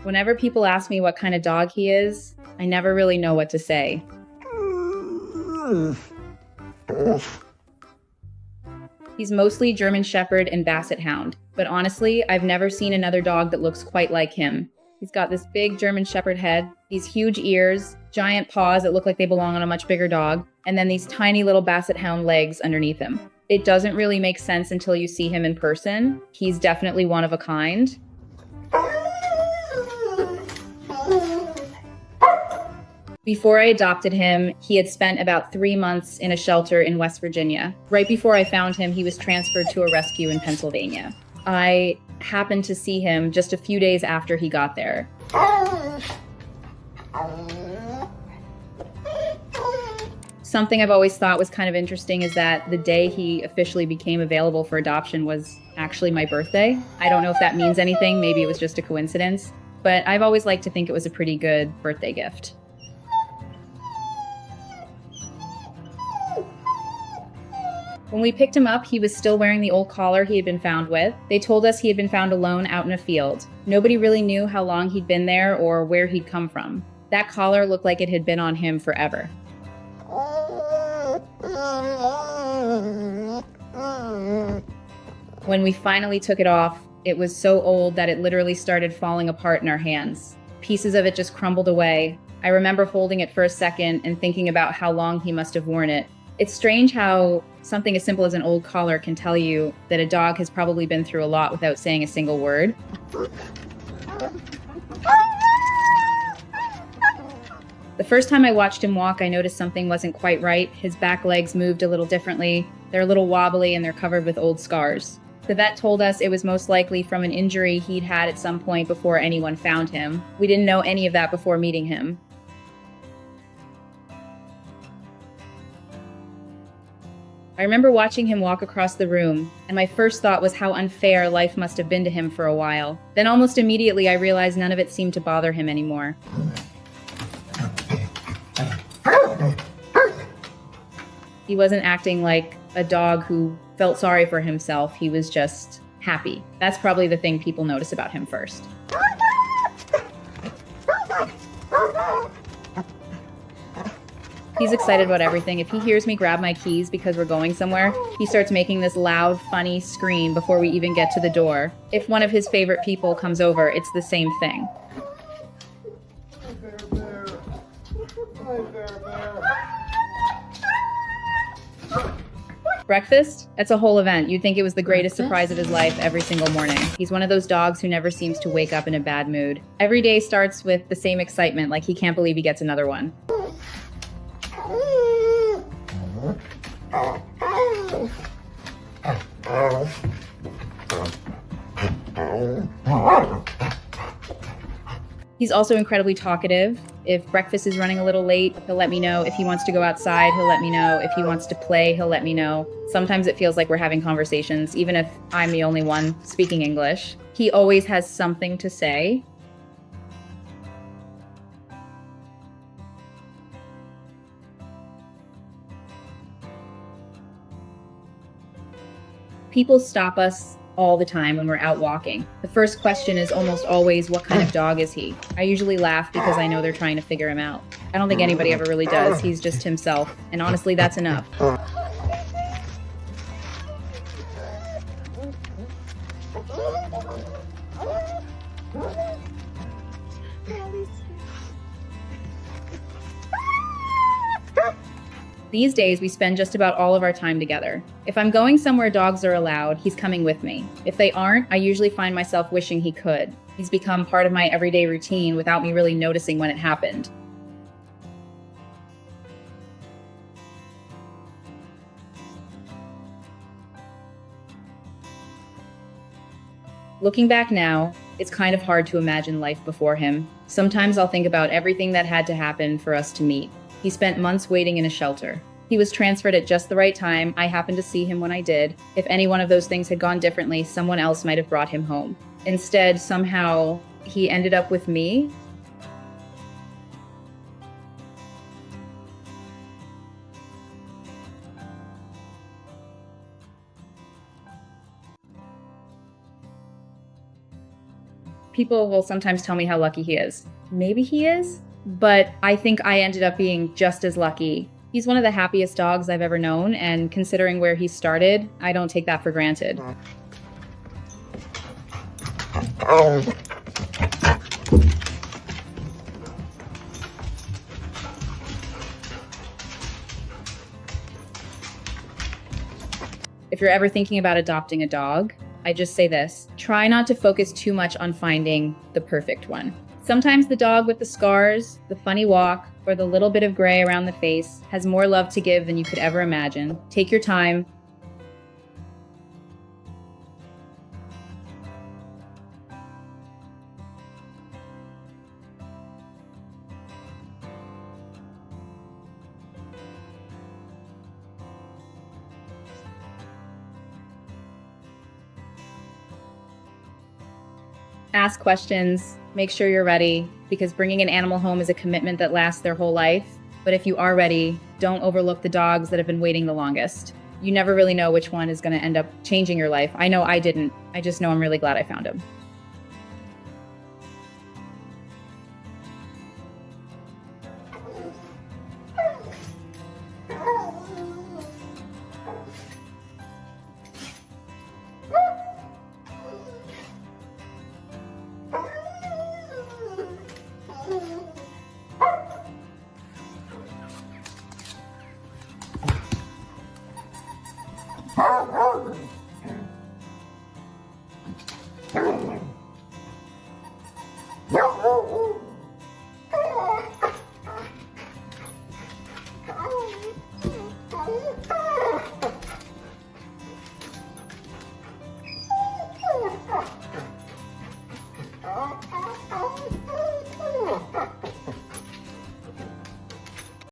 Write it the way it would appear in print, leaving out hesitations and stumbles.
Whenever people ask me what kind of dog he is, I never really know what to say. He's mostly German Shepherd and Basset Hound, but honestly, I've never seen another dog that looks quite like him. He's got this big German Shepherd head, these huge ears, giant paws that look like they belong on a much bigger dog, and then these tiny little Basset Hound legs underneath him. It doesn't really make sense until you see him in person. He's definitely one of a kind. Before I adopted him, he had spent about 3 months in a shelter in West Virginia. Right before I found him, he was transferred to a rescue in Pennsylvania. I happened to see him just a few days after he got there. Something I've always thought was kind of interesting is that the day he officially became available for adoption was actually my birthday. I don't know if that means anything, maybe it was just a coincidence, but I've always liked to think it was a pretty good birthday gift. When we picked him up, he was still wearing the old collar he had been found with. They told us he had been found alone out in a field. Nobody really knew how long he'd been there or where he'd come from. That collar looked like it had been on him forever. When we finally took it off, it was so old that it literally started falling apart in our hands. Pieces of it just crumbled away. I remember holding it for a second and thinking about how long he must have worn it. It's strange how something as simple as an old collar can tell you that a dog has probably been through a lot without saying a single word. The first time I watched him walk, I noticed something wasn't quite right. His back legs moved a little differently. They're a little wobbly and they're covered with old scars. The vet told us it was most likely from an injury he'd had at some point before anyone found him. We didn't know any of that before meeting him. I remember watching him walk across the room, and my first thought was how unfair life must have been to him for a while. Then almost immediately I realized none of it seemed to bother him anymore. He wasn't acting like a dog who felt sorry for himself. He was just happy. That's probably the thing people notice about him first. He's excited about everything. If he hears me grab my keys because we're going somewhere, he starts making this loud, funny scream before we even get to the door. If one of his favorite people comes over, it's the same thing. Breakfast? That's a whole event. You'd think it was the greatest surprise of his life every single morning. He's one of those dogs who never seems to wake up in a bad mood. Every day starts with the same excitement, like he can't believe he gets another one. He's also incredibly talkative. If breakfast is running a little late, he'll let me know. If he wants to go outside, he'll let me know. If he wants to play, he'll let me know. Sometimes it feels like we're having conversations, even if I'm the only one speaking English. He always has something to say. People stop us all the time when we're out walking. The first question is almost always, what kind of dog is he? I usually laugh because I know they're trying to figure him out. I don't think anybody ever really does. He's just himself. And honestly, that's enough. These days, we spend just about all of our time together. If I'm going somewhere dogs are allowed, he's coming with me. If they aren't, I usually find myself wishing he could. He's become part of my everyday routine without me really noticing when it happened. Looking back now, it's kind of hard to imagine life before him. Sometimes I'll think about everything that had to happen for us to meet. He spent months waiting in a shelter. He was transferred at just the right time. I happened to see him when I did. If any one of those things had gone differently, someone else might have brought him home. Instead, somehow, he ended up with me. People will sometimes tell me how lucky he is. Maybe he is, but I think I ended up being just as lucky. He's one of the happiest dogs I've ever known, and considering where he started, I don't take that for granted. If you're ever thinking about adopting a dog, I just say this: try not to focus too much on finding the perfect one. Sometimes the dog with the scars, the funny walk, or the little bit of gray around the face has more love to give than you could ever imagine. Take your time. Ask questions, make sure you're ready, because bringing an animal home is a commitment that lasts their whole life. But if you are ready, don't overlook the dogs that have been waiting the longest. You never really know which one is going to end up changing your life. I know I didn't. I just know I'm really glad I found him.